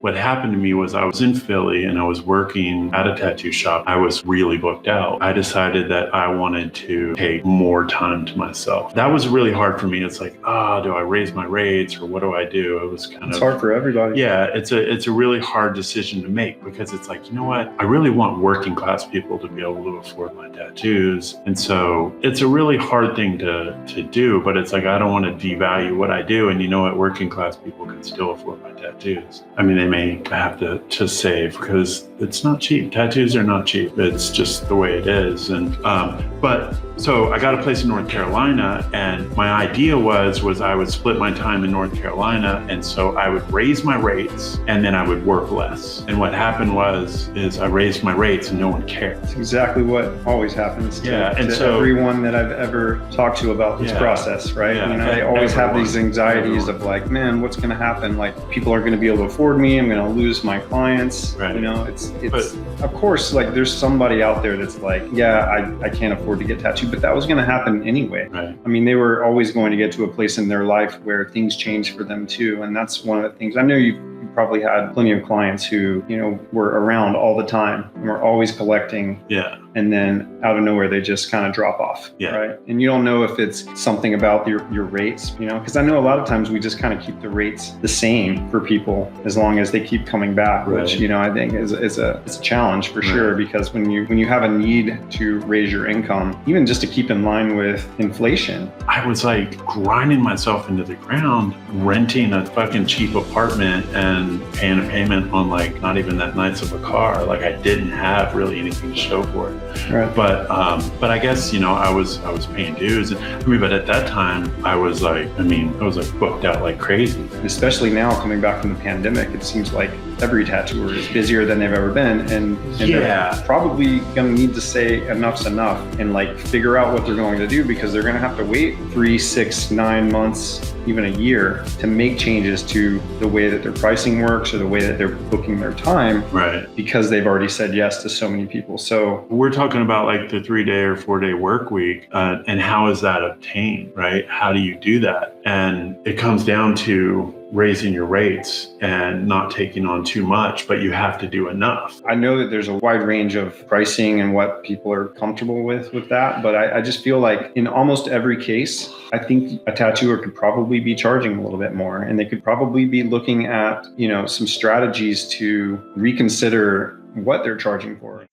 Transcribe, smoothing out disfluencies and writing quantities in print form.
What happened to me was I was in Philly and I was working at a tattoo shop. I was really booked out. I decided that I wanted to take more time to myself. That was really hard for me. It's like, do I raise my rates or what do I do? It was it's hard for everybody. Yeah, it's a really hard decision to make because it's like, you know what? I really want working class people to be able to afford my tattoos. And so it's a really hard thing to do, but it's like, I don't want to devalue what I do. And you know what? Working class people can still afford my tattoos. I mean, they may have to save because it's not cheap. Tattoos are not cheap. It's just the way it is. And but so I got a place in North Carolina, and my idea was I would split my time in North Carolina, and so I would raise my rates and then I would work less. And what happened is I raised my rates and no one cared. It's exactly what always happens to everyone that I've ever talked to about this process, right? Yeah, they always have these anxieties of like, man, what's going to happen? Like, people are going to be able to afford me. I'm going to lose my clients. Right. It's of course, like, there's somebody out there that's like, yeah, I can't afford to get tattooed, but that was going to happen anyway. Right. I mean, they were always going to get to a place in their life where things change for them too. And that's one of the things. I know you probably had plenty of clients who, were around all the time and were always collecting. Yeah. And then out of nowhere, they just kind of drop off. Yeah. Right. And you don't know if it's something about your rates, because I know a lot of times we just kind of keep the rates the same for people as long as they keep coming back, right. Which, I think is a challenge for sure, because when you have a need to raise your income, even just to keep in line with inflation. I was like grinding myself into the ground, renting a fucking cheap apartment and paying a payment on like not even that nice of a car. Like, I didn't have really anything to show for it. Right. But I guess, I was paying dues. But at that time I was like booked out like crazy. Especially now coming back from the pandemic, it seems like every tattooer is busier than they've ever been. And they're probably going to need to say enough's enough and like figure out what they're going to do, because they're going to have to wait 3, 6, 9 months, even a year to make changes to the way that their pricing works or the way that they're booking their time. Right. Because they've already said yes to so many people. So we're talking about like the 3-day or 4-day work week, and how is that obtained, right? How do you do that? And it comes down to raising your rates and not taking on too much, but you have to do enough. I know that there's a wide range of pricing and what people are comfortable with that, but I just feel like in almost every case, I think a tattooer could probably be charging a little bit more, and they could probably be looking at, some strategies to reconsider what they're charging for.